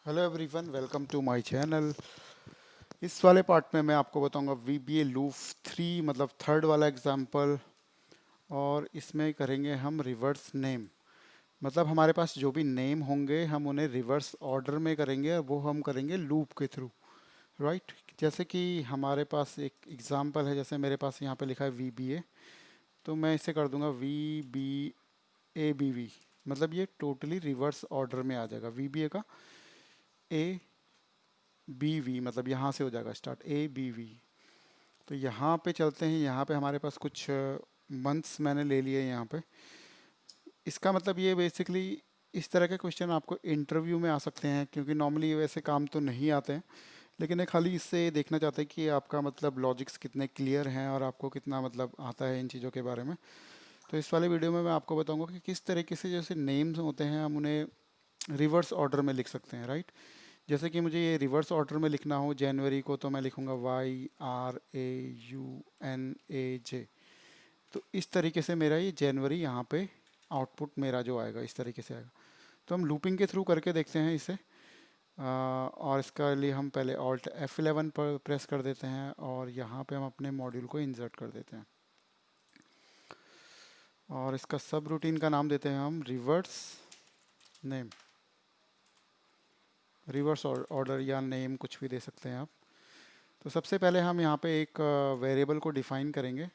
Hello everyone, welcome to my channel. इस वाले part में मैं आपको बताऊंगा VBA लूप 3 मतलब थर्ड वाला एग्जांपल। और इसमें करेंगे हम रिवर्स नेम। मतलब हमारे पास जो भी नेम होंगे हम उन्हें रिवर्स ऑर्डर में करेंगे और वो हम करेंगे लूप के थ्रू। राइट। जैसे कि हमारे पास एक एग्जांपल है, जैसे मेरे पास यहाँ पे लिखा है VBA, तो मैं इसे कर दूंगा VBABV। मतलब ये टोटली रिवर्स ऑर्डर में आ जाएगा। VBA का ABV, मतलब यहाँ से हो जाएगा स्टार्ट ABV। तो यहाँ पे चलते हैं। यहाँ पे हमारे पास कुछ मंथ्स मैंने ले लिए यहाँ पे। इसका मतलब ये बेसिकली इस तरह के क्वेश्चन आपको इंटरव्यू में आ सकते हैं, क्योंकि नॉर्मली वैसे काम तो नहीं आते हैं। लेकिन ये खाली इससे देखना चाहते हैं कि आपका मतलब लॉजिक्स कितने क्लियर हैं और आपको कितना मतलब आता है इन चीज़ों के बारे में। तो इस वाले वीडियो में मैं आपको बताऊंगा कि किस तरीके से जैसे नेम्स होते हैं हम उन्हें रिवर्स ऑर्डर में लिख सकते हैं। राइट। जैसे कि मुझे ये रिवर्स ऑर्डर में लिखना हो जनवरी को, तो मैं लिखूंगा YRAUNAJ। तो इस तरीके से मेरा ये जनवरी यहाँ पे आउटपुट मेरा जो आएगा इस तरीके से आएगा। तो हम लूपिंग के थ्रू करके देखते हैं इसे। और इसका लिए हम पहले ऑल्ट F11 पर प्रेस कर देते हैं और यहाँ पे हम अपने मॉड्यूल को इंसर्ट कर देते हैं। और इसका सब रूटीन का नाम देते हैं हम रिवर्स नेम। रिवर्स ऑर्डर या नेम कुछ भी दे सकते हैं आप। तो सबसे पहले हम यहाँ पे एक वेरिएबल को डिफाइन करेंगे।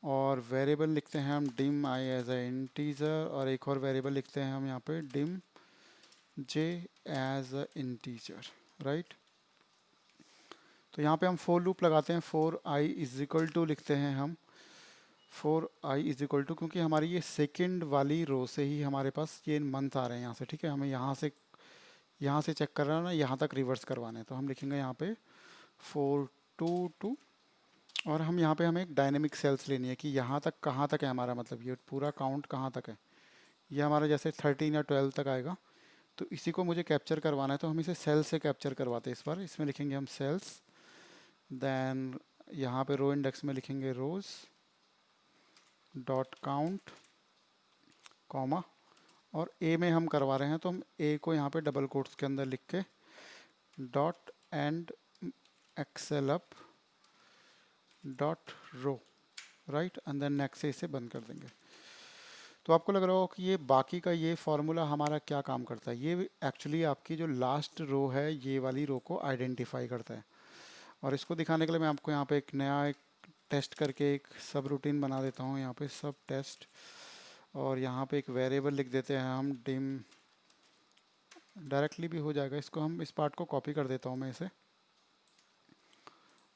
और वेरिएबल लिखते हैं हम dim I as a integer, और एक और वेरिएबल लिखते हैं हम यहाँ पे dim J as a integer. Right. तो यहाँ पे हम फोर लूप लगाते हैं। For I is equal to लिखते हैं हम। For I is equal to, क्योंकि हमारी ये सेकंड वाली रो से ही हमारे पास ये मंथ आ रहे हैं यहाँ से। ठीक है, हमें यहाँ से चेक कर रहा है ना, यहाँ तक रिवर्स करवाना है। तो हम लिखेंगे यहाँ पे 422। और हम यहाँ पे हमें एक डायनेमिक सेल्स लेनी है कि यहाँ तक कहाँ तक है हमारा, मतलब ये पूरा काउंट कहाँ तक है। ये हमारा जैसे 13 या 12 तक आएगा। तो इसी को मुझे कैप्चर करवाना है, तो हम इसे सेल से कैप्चर करवाते हैं। इस बार इसमें लिखेंगे हम सेल्स, देन यहाँ पे रो इंडेक्स में लिखेंगे रोज डॉट काउंट कॉमा। और ए में हम करवा रहे हैं तो हम ए को यहाँ पे डबल कोट्स के अंदर लिख के dot end excel up dot row. Right. And then next से इसे बंद कर देंगे। तो आपको लग रहा हो कि ये बाकी का ये फॉर्मूला हमारा क्या काम करता है। ये एक्चुअली आपकी जो लास्ट रो है ये वाली रो को आइडेंटिफाई करता है। और इसको दिखाने के लिए मैं आपको यहाँ पे एक नया एक टेस्ट करके एक सब रूटीन बना देता हूँ। यहाँ पे सब टेस्ट, और यहाँ पे एक वेरिएबल लिख देते हैं हम डिम। डायरेक्टली भी हो जाएगा, इसको हम इस पार्ट को कॉपी कर देता हूँ मैं इसे।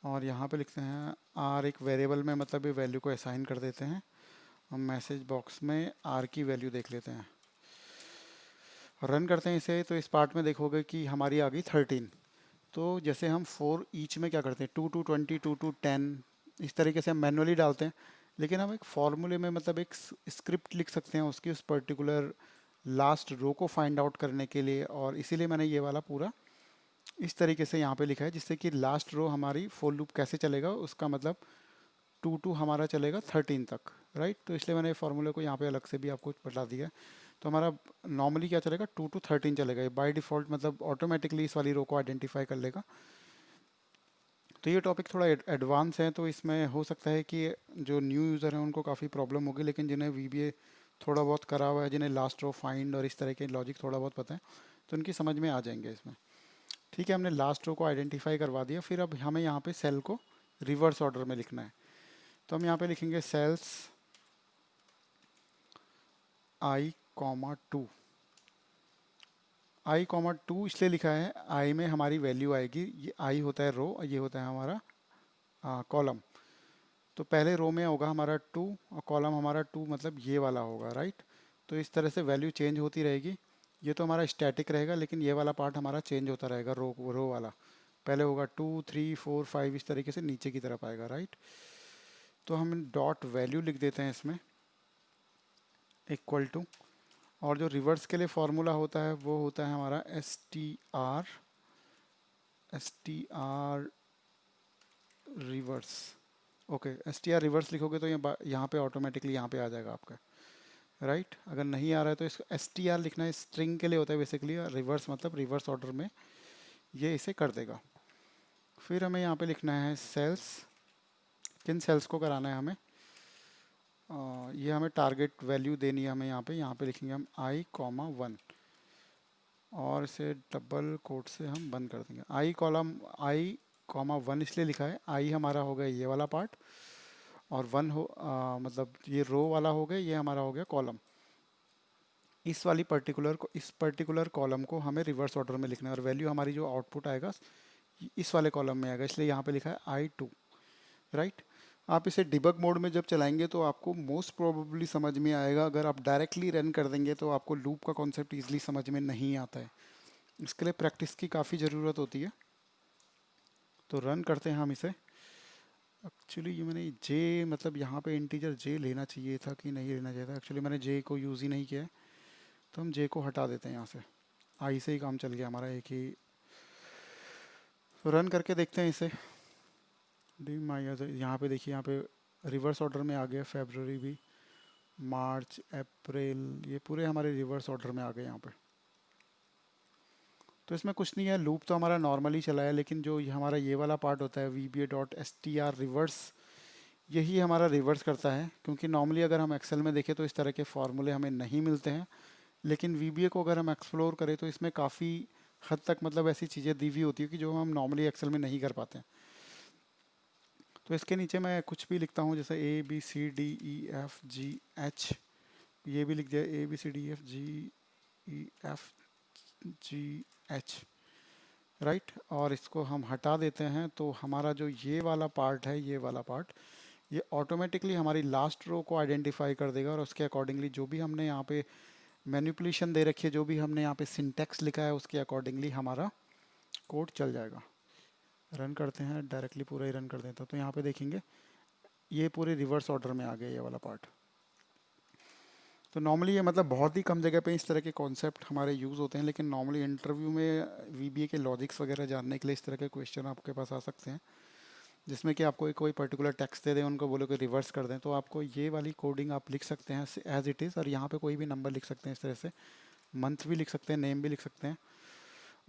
और यहाँ पे लिखते हैं आर, एक वेरिएबल में मतलब ये वैल्यू को असाइन कर देते हैं। हम मैसेज बॉक्स में आर की वैल्यू देख लेते हैं। रन करते हैं इसे, तो इस पार्ट में देखोगे कि हमारी आ गई 13। तो जैसे हम फोर ईच में क्या करते हैं 2 to 20, 2 to 10, इस तरीके से हम मैनुअली डालते हैं। लेकिन हम एक फॉर्मूले में मतलब एक स्क्रिप्ट लिख सकते हैं उसकी उस पर्टिकुलर लास्ट रो को फाइंड आउट करने के लिए। और इसीलिए मैंने ये वाला पूरा इस तरीके से यहाँ पे लिखा है, जिससे कि लास्ट रो हमारी फोर लूप कैसे चलेगा उसका मतलब 2 to हमारा चलेगा 13 तक। राइट। तो इसलिए मैंने फॉर्मूले को यहाँ पे अलग से भी आपको बता दिया है। तो हमारा नॉर्मली क्या चलेगा 2 to 13 चलेगा। ये बाय डिफ़ॉल्ट मतलब ऑटोमेटिकली इस वाली रो को आइडेंटिफाई कर लेगा। तो ये टॉपिक थोड़ा एडवांस है, तो इसमें हो सकता है कि जो न्यू यूज़र हैं उनको काफ़ी प्रॉब्लम होगी। लेकिन जिन्हें VBA थोड़ा बहुत करा हुआ है, जिन्हें लास्ट रो फाइंड और इस तरह के लॉजिक थोड़ा बहुत पता है, तो उनकी समझ में आ जाएंगे इसमें। ठीक है, हमने लास्ट रो को आइडेंटिफाई करवा दिया। फिर अब हमें यहाँ पे सेल को रिवर्स ऑर्डर में लिखना है। तो हम यहाँ पे लिखेंगे सेल्स I, 2। I, 2 इसलिए लिखा है, आई में हमारी वैल्यू आएगी। ये आई होता है रो और ये होता है हमारा कॉलम। तो पहले रो में होगा हमारा 2 और कॉलम हमारा 2, मतलब ये वाला होगा। राइट। तो इस तरह से वैल्यू चेंज होती रहेगी। ये तो हमारा स्टैटिक रहेगा, लेकिन ये वाला पार्ट हमारा चेंज होता रहेगा। रो वाला पहले होगा 2, 3, 4, 5 इस तरीके से नीचे की तरफ आएगा। राइट। तो हम डॉट वैल्यू लिख देते हैं इसमें इक्वल टू। और जो रिवर्स के लिए फॉर्मूला होता है वो होता है हमारा S T R reverse. Okay, S T R reverse लिखोगे तो ये यहाँ पे ऑटोमेटिकली यहाँ पे आ जाएगा आपका। राइट। अगर नहीं आ रहा है तो इसको STR लिखना है, स्ट्रिंग के लिए होता है बेसिकली, रिवर्स मतलब रिवर्स ऑर्डर में ये इसे कर देगा। फिर हमें यहाँ पे लिखना है सेल्स, किन सेल्स को कराना है हमें, ये हमें टारगेट वैल्यू देनी है हमें यहाँ पे लिखेंगे हम I, 1 और इसे डबल कोट से हम बंद कर देंगे। I, 1 इसलिए लिखा है, I हमारा हो गया ये वाला पार्ट और 1 हो मतलब ये रो वाला हो गया, ये हमारा हो गया कॉलम। इस पर्टिकुलर कॉलम को हमें रिवर्स ऑर्डर में लिखना है और वैल्यू हमारी जो आउटपुट आएगा इस वाले कॉलम में आएगा, इसलिए यहाँ पे लिखा है I2, राइट। आप इसे डिबग मोड में जब चलाएंगे तो आपको मोस्ट प्रोबेबली समझ में आएगा। अगर आप डायरेक्टली रन कर देंगे तो आपको लूप का कॉन्सेप्ट ईजिली समझ में नहीं आता है, इसके लिए प्रैक्टिस की काफ़ी ज़रूरत होती है। तो रन करते हैं हम इसे। एक्चुअली ये मैंने जे मतलब यहाँ पे इंटीजर जे लेना चाहिए था कि नहीं लेना चाहिए था, एक्चुअली मैंने जे को यूज़ ही नहीं किया है, तो हम जे को हटा देते हैं यहाँ से। आई से ही काम चल गया हमारा एक ही। तो रन करके देखते हैं इसे। डी माई यहाँ पे देखिए, यहाँ पे रिवर्स ऑर्डर में आ गया, फेबररी भी, मार्च, अप्रैल, ये पूरे हमारे रिवर्स ऑर्डर में आ गए यहाँ पे। तो इसमें कुछ नहीं है, लूप तो हमारा नॉर्मली चला है, लेकिन जो हमारा ये वाला पार्ट होता है VBA.str रिवर्स, यही हमारा रिवर्स करता है। क्योंकि नॉर्मली अगर हम एक्सेल में देखें तो इस तरह के फार्मूले हमें नहीं मिलते हैं, लेकिन VBA को अगर हम एक्सप्लोर करें तो इसमें काफ़ी हद तक मतलब ऐसी चीज़ें दी हुई होती है कि जो हम नॉर्मली एक्सेल में नहीं कर पाते हैं। तो इसके नीचे मैं कुछ भी लिखता हूँ, जैसे ABCDEFGH, ये भी लिख दिया ABCDEFGEFGH, राइट। और इसको हम हटा देते हैं तो हमारा जो ये वाला पार्ट है, ये वाला पार्ट, ये ऑटोमेटिकली हमारी लास्ट रो को आइडेंटिफाई कर देगा और उसके अकॉर्डिंगली जो भी हमने यहाँ पे मैनिपुलेशन दे रखी है, जो भी हमने यहाँ पे सिंटैक्स लिखा है, उसके अकॉर्डिंगली हमारा कोड चल जाएगा। रन करते हैं, डायरेक्टली पूरा ही रन कर देता हूँ, तो यहाँ पे देखेंगे ये पूरे रिवर्स ऑर्डर में आ गया ये वाला पार्ट। तो नॉर्मली ये मतलब बहुत ही कम जगह पे इस तरह के कॉन्सेप्ट हमारे यूज़ होते हैं, लेकिन नॉर्मली इंटरव्यू में VBA के लॉजिक्स वगैरह जानने के लिए इस तरह के क्वेश्चन आपके पास आ सकते हैं, जिसमें कि आपको कोई पर्टिकुलर टेक्स्ट दे दें, उनको बोलो कि रिवर्स कर दें, तो आपको ये वाली कोडिंग आप लिख सकते हैं एज इट इज़, और यहाँ पे कोई भी नंबर लिख सकते हैं इस तरह से, मंथ भी लिख सकते हैं, नेम भी लिख सकते हैं,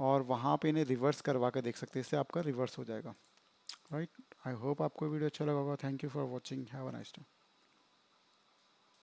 और वहाँ पे इन्हें रिवर्स करवा के देख सकते हैं, इससे आपका रिवर्स हो जाएगा, राइट। आई होप आपको वीडियो अच्छा लगा होगा। Thank you for watching, have a nice day.